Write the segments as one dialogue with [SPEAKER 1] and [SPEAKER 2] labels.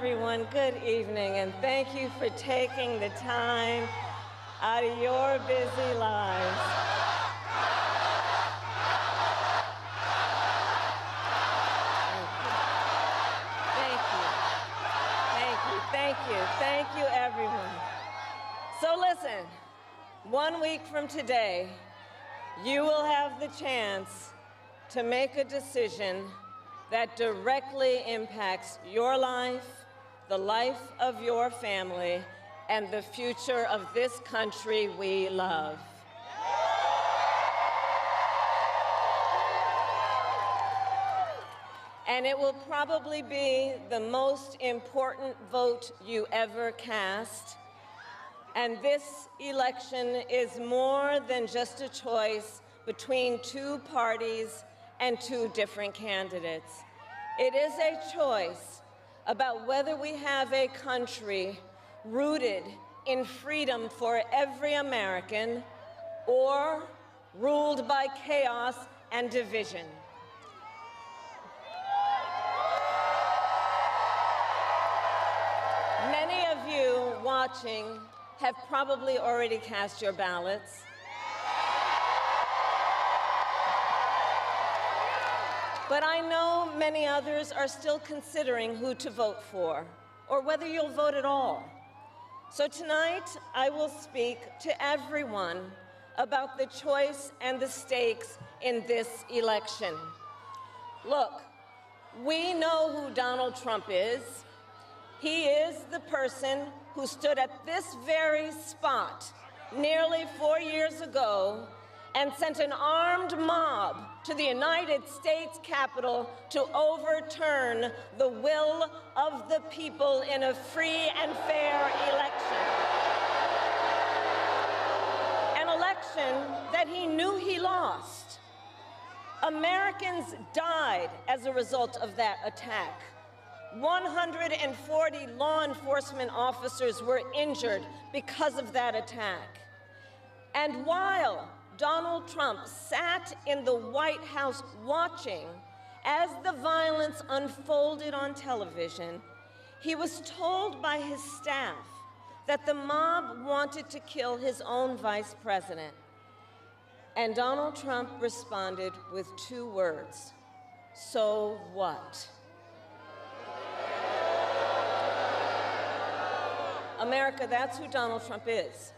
[SPEAKER 1] everyone. Good evening, and thank you for taking the time out of your busy lives. Thank you, everyone. So listen, 1 week from today, you will have the chance to make a decision that directly impacts your life, the life of your family, and the future of this country we love. And it will probably be the most important vote you ever cast. And this election is more than just a choice between two parties and two different candidates. It is a choice about whether we have a country rooted in freedom for every American or ruled by chaos and division. Many of you watching have probably already cast your ballots. But I know many others are still considering who to vote for, or whether you'll vote at all. So tonight, I will speak to everyone about the choice and the stakes in this election. Look, we know who Donald Trump is. He is the person who stood at this very spot nearly 4 years ago and sent an armed mob to the United States Capitol to overturn the will of the people in a free and fair election. An election that he knew he lost. Americans died as a result of that attack. 140 law enforcement officers were injured because of that attack. And while Donald Trump sat in the White House watching as the violence unfolded on television, he was told by his staff that the mob wanted to kill his own vice president. And Donald Trump responded with 2 words: "So what?" America, that's who Donald Trump is.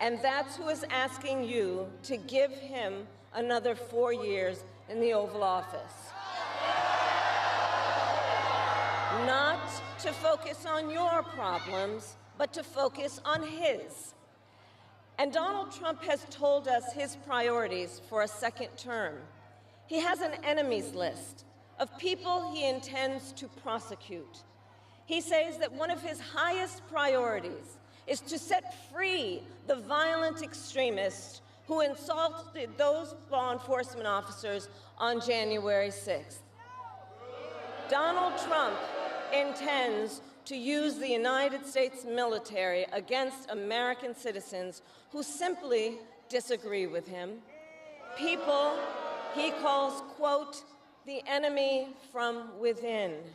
[SPEAKER 1] And that's who is asking you to give him another 4 years in the Oval Office. Not to focus on your problems, but to focus on his. And Donald Trump has told us his priorities for a second term. He has an enemies list of people he intends to prosecute. He says that one of his highest priorities is to set free the violent extremists who insulted those law enforcement officers on January 6th. Donald Trump intends to use the United States military against American citizens who simply disagree with him. People he calls, quote, "the enemy from within."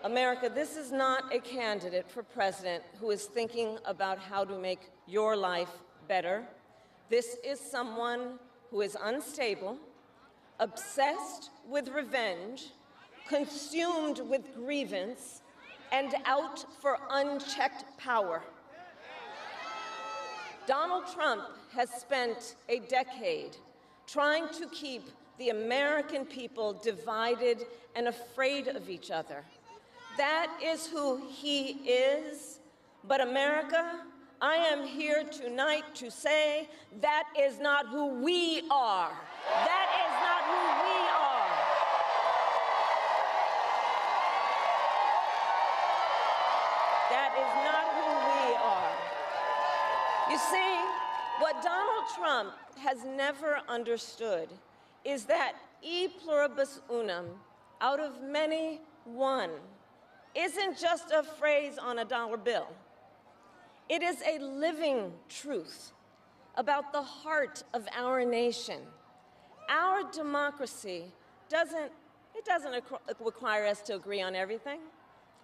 [SPEAKER 1] America, this is not a candidate for president who is thinking about how to make your life better. This is someone who is unstable, obsessed with revenge, consumed with grievance, and out for unchecked power. Donald Trump has spent a decade trying to keep the American people divided and afraid of each other. That is who he is. But America, I am here tonight to say that is not who we are. That is not who we are. That is not who we are. You see, what Donald Trump has never understood is that e pluribus unum, out of many, one, isn't just a phrase on a dollar bill. It is a living truth about the heart of our nation. Our democracy doesn't It doesn't require us to agree on everything.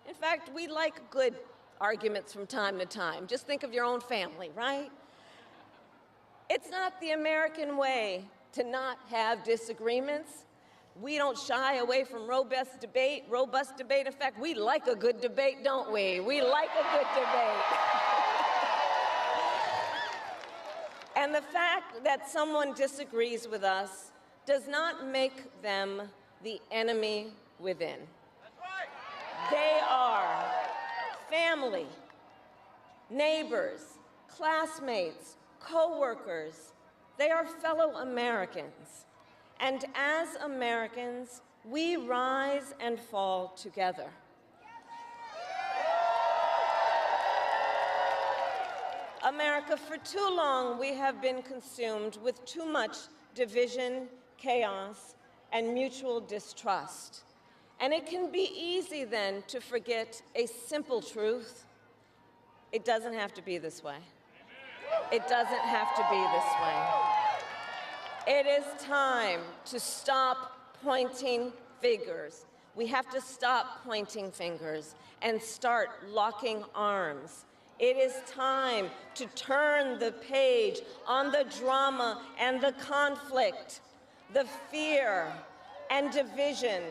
[SPEAKER 1] In fact, we like good arguments from time to time. Just think of your own family, right? It's not the American way to not have disagreements. We don't shy away from robust debate. In fact, we like a good debate, don't we? We like a good debate. And the fact that someone disagrees with us does not make them the enemy within. They are family, neighbors, classmates, co-workers. They are fellow Americans. And as Americans, we rise and fall together. America, for too long, we have been consumed with too much division, chaos, and mutual distrust. And it can be easy then to forget a simple truth. It doesn't have to be this way. It doesn't have to be this way. It is time to stop pointing fingers. We have to stop pointing fingers and start locking arms. It is time to turn the page on the drama and the conflict, the fear and division.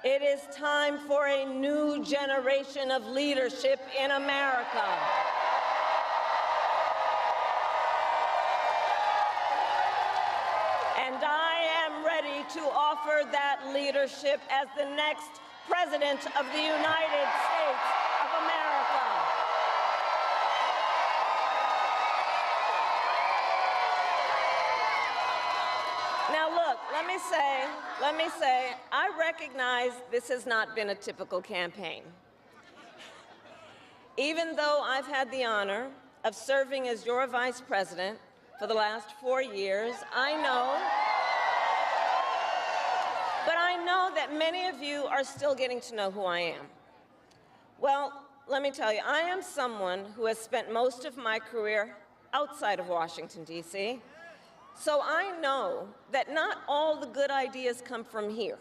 [SPEAKER 1] It is time for a new generation of leadership in America. And I am ready to offer that leadership as the next President of the United States of America. Now look, let me say, I recognize this has not been a typical campaign. Even though I've had the honor of serving as your vice president for the last 4 years, I know that many of you are still getting to know who I am. Well, let me tell you, I am someone who has spent most of my career outside of Washington, D.C., so I know that not all the good ideas come from here.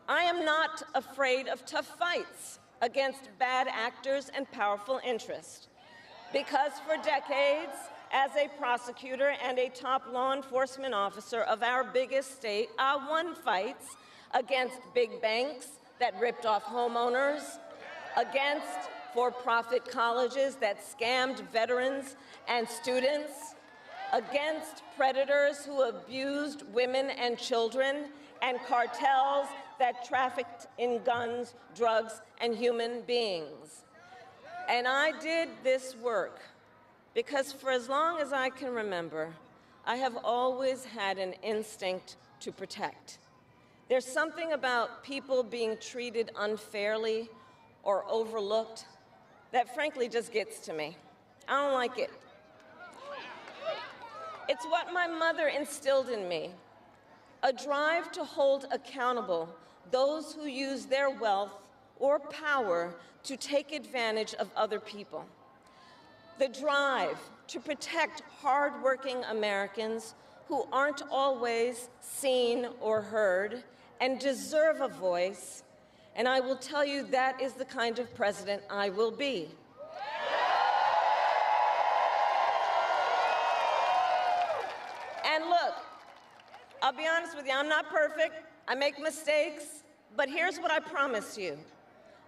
[SPEAKER 1] I am not afraid of tough fights against bad actors and powerful interests, because for decades, as a prosecutor and a top law enforcement officer of our biggest state, I won fights against big banks that ripped off homeowners, against for-profit colleges that scammed veterans and students, against predators who abused women and children, and cartels that trafficked in guns, drugs, and human beings. And I did this work because for as long as I can remember, I have always had an instinct to protect. There's something about people being treated unfairly or overlooked that frankly just gets to me. I don't like it. It's what my mother instilled in me, a drive to hold accountable those who use their wealth or power to take advantage of other people. The drive to protect hardworking Americans who aren't always seen or heard and deserve a voice, and I will tell you that is the kind of president I will be. And look, I'll be honest with you, I'm not perfect, I make mistakes, but here's what I promise you.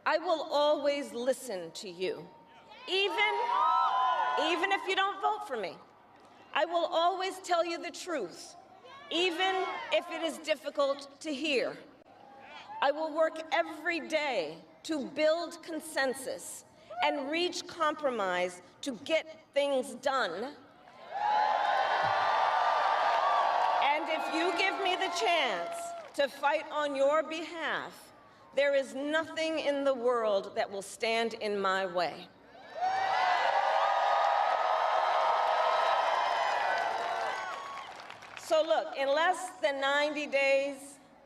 [SPEAKER 1] I will always listen to you, even if you don't vote for me. I will always tell you the truth, even if it is difficult to hear. I will work every day to build consensus and reach compromise to get things done. And if you give me the chance to fight on your behalf, there is nothing in the world that will stand in my way. So look, in less than 90 days,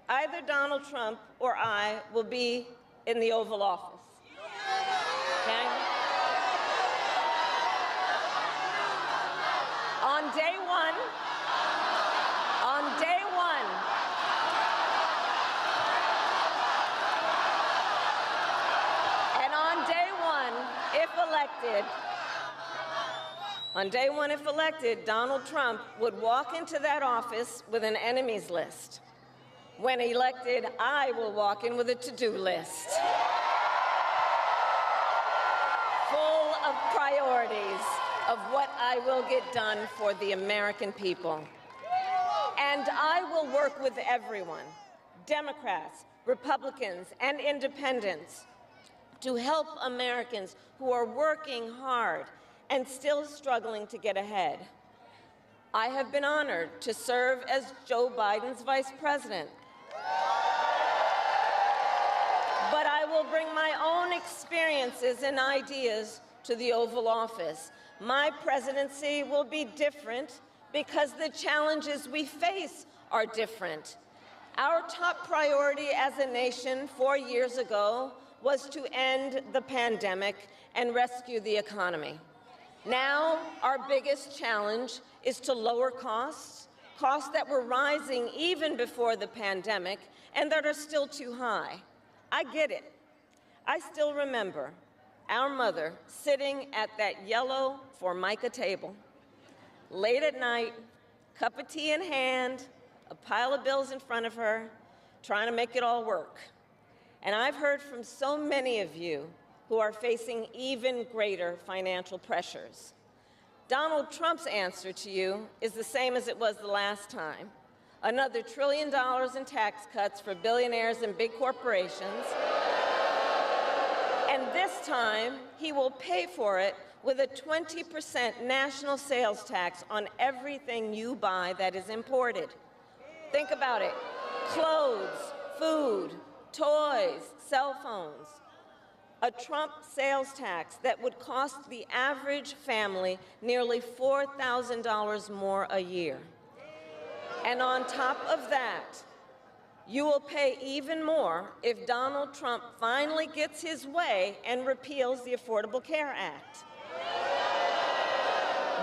[SPEAKER 1] either Donald Trump or I will be in the Oval Office. Okay? On day one, if elected, Donald Trump would walk into that office with an enemies list. When elected, I will walk in with a to-do list full of priorities of what I will get done for the American people. And I will work with everyone, Democrats, Republicans, and independents, to help Americans who are working hard and still struggling to get ahead. I have been honored to serve as Joe Biden's vice president. But I will bring my own experiences and ideas to the Oval Office. My presidency will be different because the challenges we face are different. Our top priority as a nation 4 years ago was to end the pandemic and rescue the economy. Now, our biggest challenge is to lower costs that were rising even before the pandemic and that are still too high. I get it. I still remember our mother sitting at that yellow Formica table, late at night, cup of tea in hand, a pile of bills in front of her, trying to make it all work. And I've heard from so many of you who are facing even greater financial pressures. Donald Trump's answer to you is the same as it was the last time. Another $1 trillion in tax cuts for billionaires and big corporations. And this time, he will pay for it with a 20% national sales tax on everything you buy that is imported. Think about it. Clothes, food, toys, cell phones. A Trump sales tax that would cost the average family nearly $4,000 more a year. And on top of that, you will pay even more if Donald Trump finally gets his way and repeals the Affordable Care Act,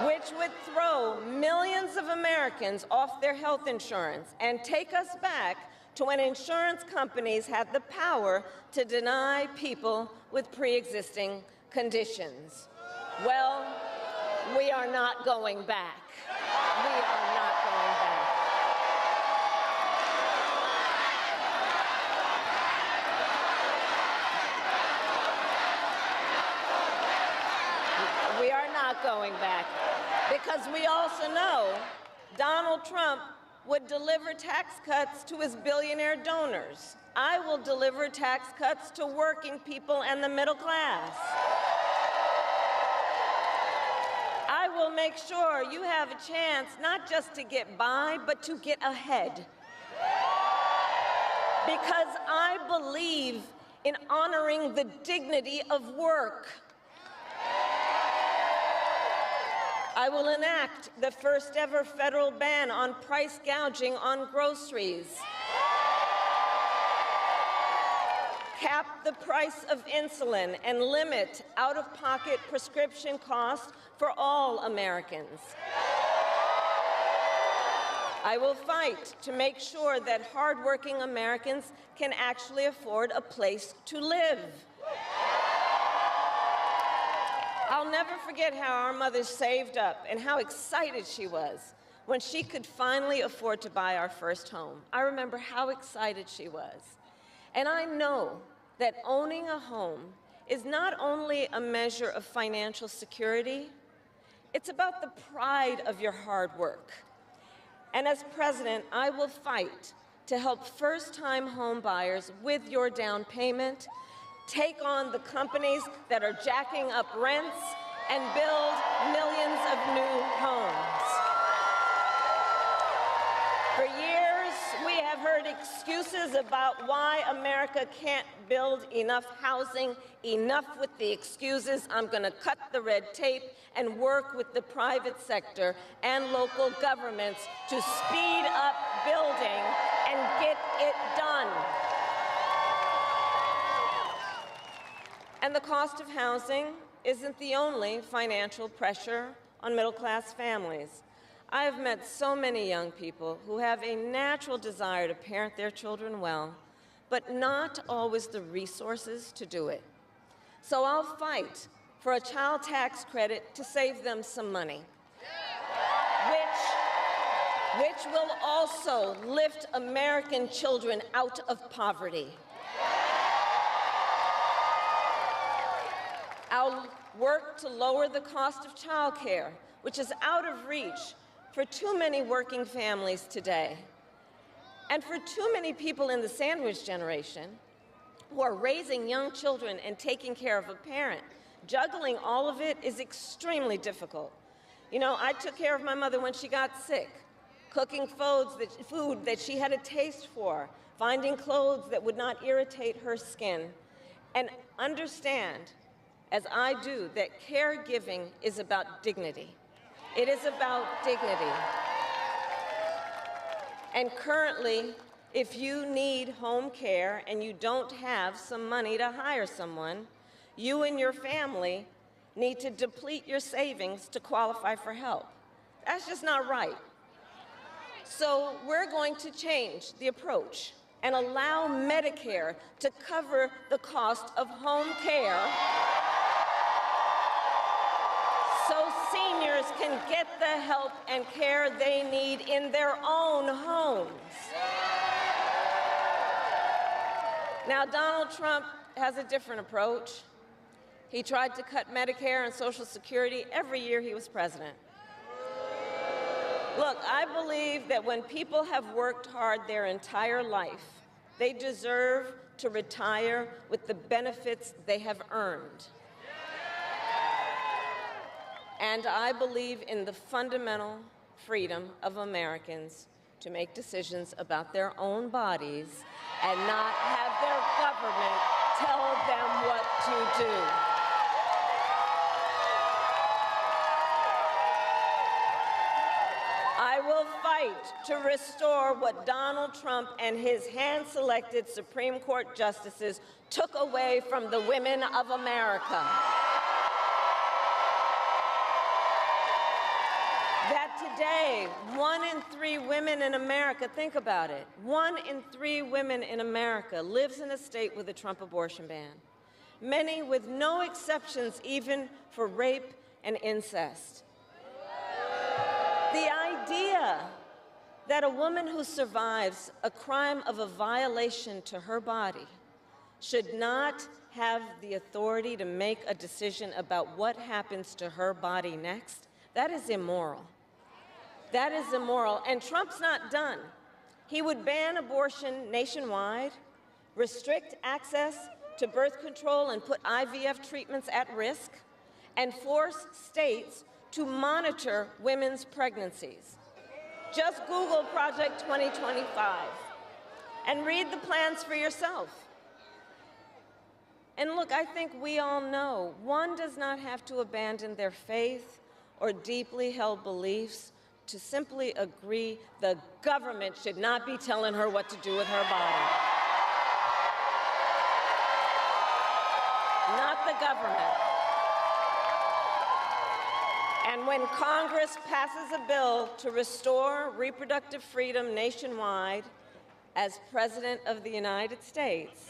[SPEAKER 1] which would throw millions of Americans off their health insurance and take us back to when insurance companies had the power to deny people with pre-existing conditions. Well, we are not going back. We are not going back. We are not going back, because we also know Donald Trump would deliver tax cuts to his billionaire donors. I will deliver tax cuts to working people and the middle class. I will make sure you have a chance not just to get by, but to get ahead. Because I believe in honoring the dignity of work. I will enact the first ever federal ban on price gouging on groceries, cap the price of insulin, and limit out-of-pocket prescription costs for all Americans. I will fight to make sure that hardworking Americans can actually afford a place to live. I'll never forget how our mother saved up and how excited she was when she could finally afford to buy our first home. I remember how excited she was. And I know that owning a home is not only a measure of financial security, it's about the pride of your hard work. And as president, I will fight to help first-time home buyers with your down payment, take on the companies that are jacking up rents, and build millions of new homes. For years, we have heard excuses about why America can't build enough housing. Enough with the excuses. I'm going to cut the red tape and work with the private sector and local governments to speed up building and get it done. And the cost of housing isn't the only financial pressure on middle-class families. I have met so many young people who have a natural desire to parent their children well, but not always the resources to do it. So I'll fight for a child tax credit to save them some money, which will also lift American children out of poverty. I'll work to lower the cost of childcare, which is out of reach for too many working families today. And for too many people in the sandwich generation who are raising young children and taking care of a parent, juggling all of it is extremely difficult. You know, I took care of my mother when she got sick, cooking food that she had a taste for, finding clothes that would not irritate her skin, and understand, as I do, that caregiving is about dignity. It is about dignity. And currently, if you need home care and you don't have some money to hire someone, you and your family need to deplete your savings to qualify for help. That's just not right. So we're going to change the approach and allow Medicare to cover the cost of home care so seniors can get the help and care they need in their own homes. Now, Donald Trump has a different approach. He tried to cut Medicare and Social Security every year he was president. Look, I believe that when people have worked hard their entire life, they deserve to retire with the benefits they have earned. And I believe in the fundamental freedom of Americans to make decisions about their own bodies and not have their government tell them what to do. I will fight to restore what Donald Trump and his hand-selected Supreme Court justices took away from the women of America. That today, 1 in 3 women in America, think about it, 1 in 3 women in America lives in a state with a Trump abortion ban, many with no exceptions even for rape and incest. The idea that a woman who survives a crime of a violation to her body should not have the authority to make a decision about what happens to her body next, that is immoral. That is immoral, and Trump's not done. He would ban abortion nationwide, restrict access to birth control and put IVF treatments at risk, and force states to monitor women's pregnancies. Just Google Project 2025 and read the plans for yourself. And look, I think we all know one does not have to abandon their faith or deeply held beliefs to simply agree the government should not be telling her what to do with her body. Not the government. And when Congress passes a bill to restore reproductive freedom nationwide, as President of the United States,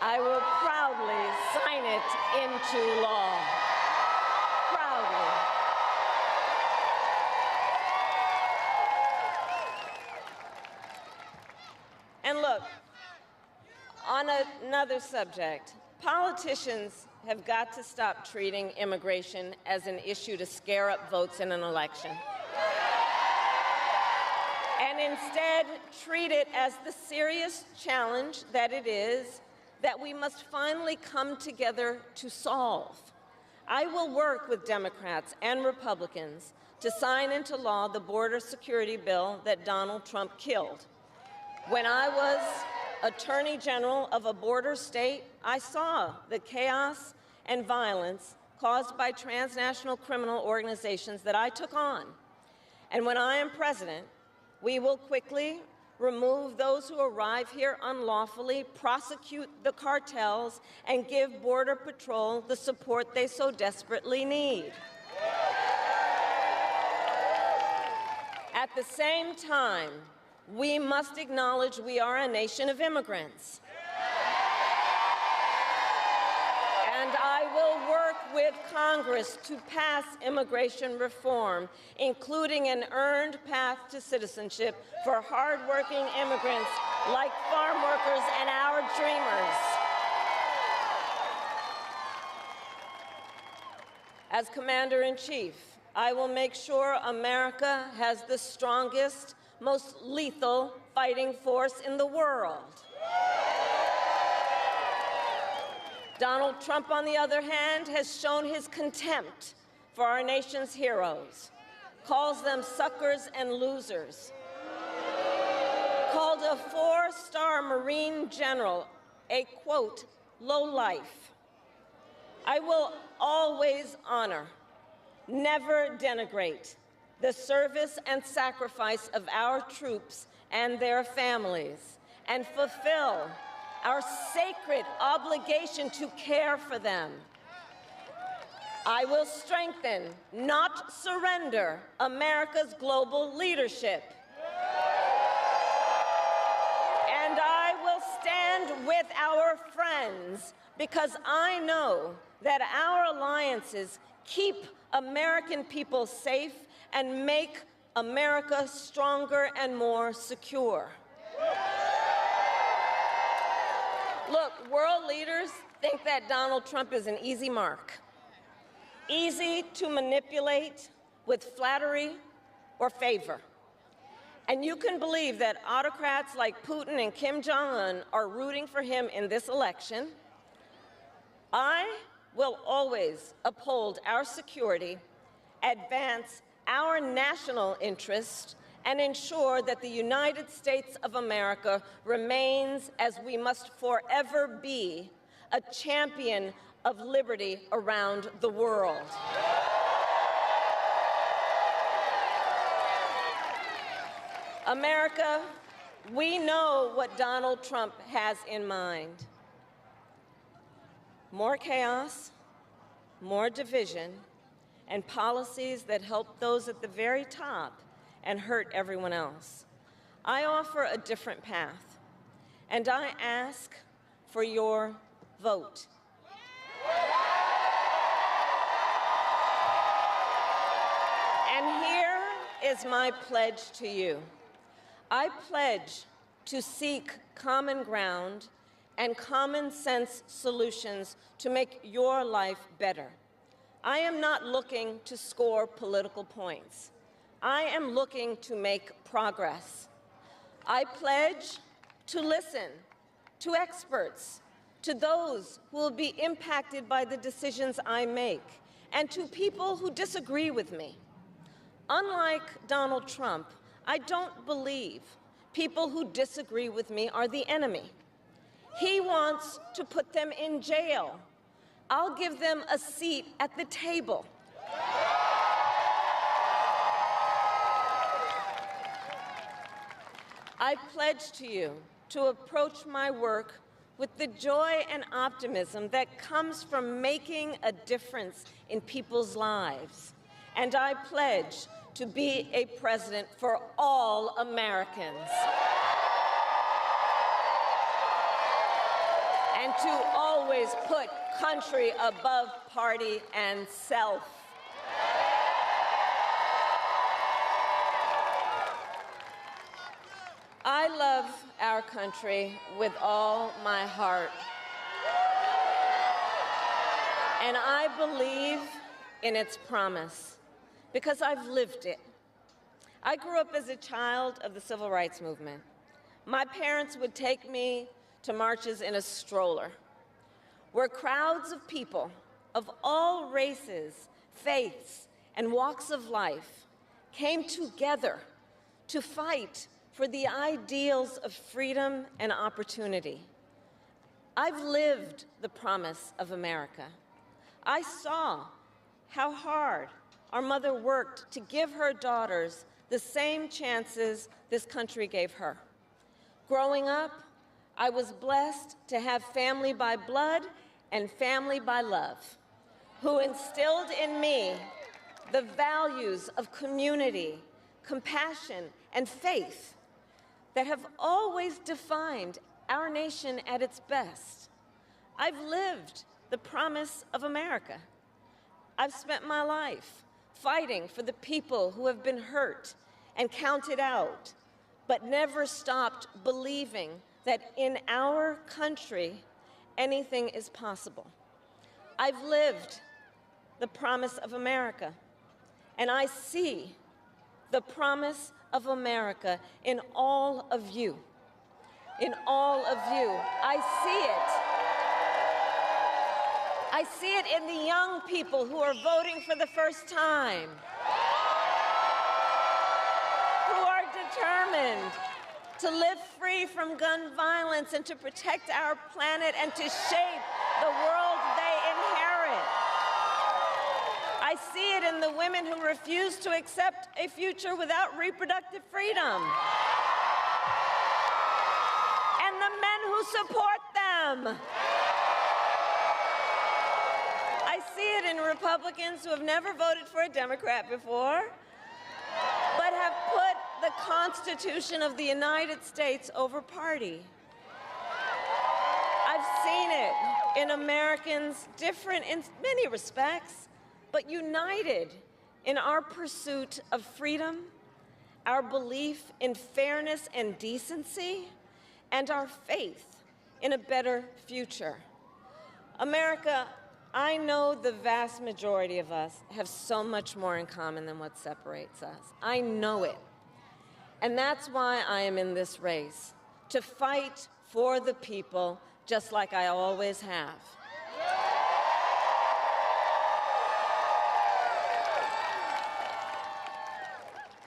[SPEAKER 1] I will proudly sign it into law. Proudly. And look, on another subject, politicians have got to stop treating immigration as an issue to scare up votes in an election, and instead treat it as the serious challenge that it is that we must finally come together to solve. I will work with Democrats and Republicans to sign into law the border security bill that Donald Trump killed. When I was Attorney General of a border state, I saw the chaos and violence caused by transnational criminal organizations that I took on. And when I am president, we will quickly remove those who arrive here unlawfully, prosecute the cartels, and give Border Patrol the support they so desperately need. At the same time, we must acknowledge we are a nation of immigrants. And I will work with Congress to pass immigration reform, including an earned path to citizenship for hardworking immigrants like farm workers and our dreamers. As Commander-in-Chief, I will make sure America has the strongest, most lethal fighting force in the world. Donald Trump, on the other hand, has shown his contempt for our nation's heroes, calls them suckers and losers, called a four-star Marine general a, quote, lowlife. I will always honor, never denigrate, the service and sacrifice of our troops and their families, and fulfill our sacred obligation to care for them. I will strengthen, not surrender, America's global leadership. And I will stand with our friends because I know that our alliances keep American people safe and make America stronger and more secure. Look, world leaders think that Donald Trump is an easy mark, easy to manipulate with flattery or favor. And you can believe that autocrats like Putin and Kim Jong-un are rooting for him in this election. I will always uphold our security, advance our national interest, and ensure that the United States of America remains, as we must forever be, a champion of liberty around the world. America, we know what Donald Trump has in mind. More chaos, more division, and policies that help those at the very top and hurt everyone else. I offer a different path, and I ask for your vote. And here is my pledge to you. I pledge to seek common ground and common sense solutions to make your life better. I am not looking to score political points. I am looking to make progress. I pledge to listen to experts, to those who will be impacted by the decisions I make, and to people who disagree with me. Unlike Donald Trump, I don't believe people who disagree with me are the enemy. He wants to put them in jail. I'll give them a seat at the table. I pledge to you to approach my work with the joy and optimism that comes from making a difference in people's lives. And I pledge to be a president for all Americans. And to always put country above party and self. I love our country with all my heart. And I believe in its promise because I've lived it. I grew up as a child of the Civil Rights Movement. My parents would take me to marches in a stroller, where crowds of people of all races, faiths, and walks of life came together to fight for the ideals of freedom and opportunity. I've lived the promise of America. I saw how hard our mother worked to give her daughters the same chances this country gave her. Growing up, I was blessed to have family by blood and family by love, who instilled in me the values of community, compassion, and faith that have always defined our nation at its best. I've lived the promise of America. I've spent my life fighting for the people who have been hurt and counted out, but never stopped believing that in our country, anything is possible. I've lived the promise of America, and I see the promise of America in all of you. In all of you. I see it. I see it in the young people who are voting for the first time, who are determined to live free from gun violence and to protect our planet and to shape the world they inherit. I see it in the women who refuse to accept a future without reproductive freedom, and the men who support them. I see it in Republicans who have never voted for a Democrat before, but have put the Constitution of the United States over party. I've seen it in Americans different in many respects, but united in our pursuit of freedom, our belief in fairness and decency, and our faith in a better future. America, I know the vast majority of us have so much more in common than what separates us. I know it. And that's why I am in this race, to fight for the people, just like I always have.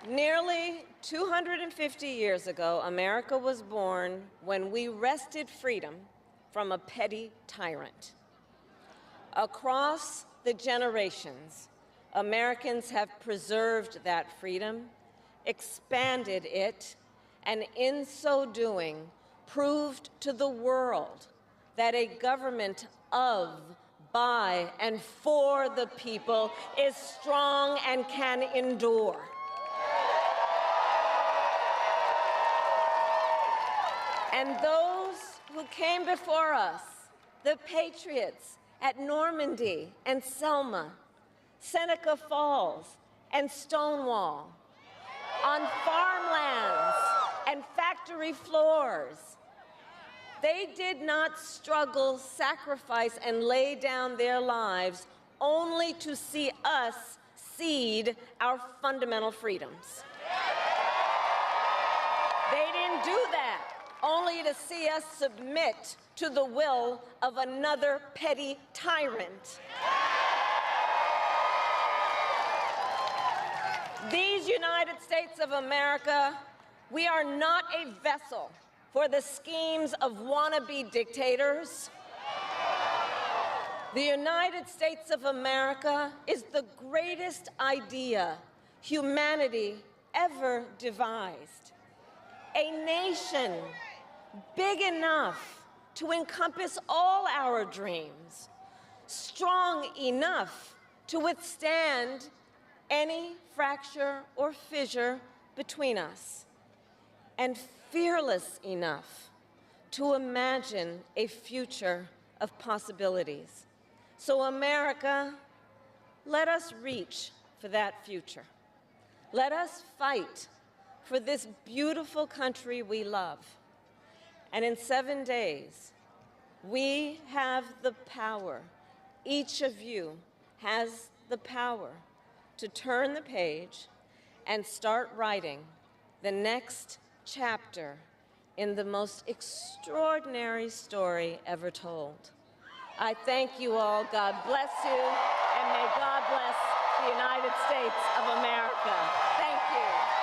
[SPEAKER 1] Nearly 250 years ago, America was born when we wrested freedom from a petty tyrant. Across the generations, Americans have preserved that freedom, expanded it, and in so doing, proved to the world that a government of, by, and for the people is strong and can endure. And those who came before us, the patriots at Normandy and Selma, Seneca Falls and Stonewall, on farmlands and factory floors, they did not struggle, sacrifice, and lay down their lives only to see us cede our fundamental freedoms. They didn't do that only to see us submit to the will of another petty tyrant. These United States of America, we are not a vessel for the schemes of wannabe dictators. The United States of America is the greatest idea humanity ever devised. A nation big enough to encompass all our dreams, strong enough to withstand any fracture or fissure between us, and fearless enough to imagine a future of possibilities. So America, let us reach for that future. Let us fight for this beautiful country we love. And in 7 days, we have the power, each of you has the power to turn the page and start writing the next chapter in the most extraordinary story ever told. I thank you all. God bless you, and may God bless the United States of America. Thank you.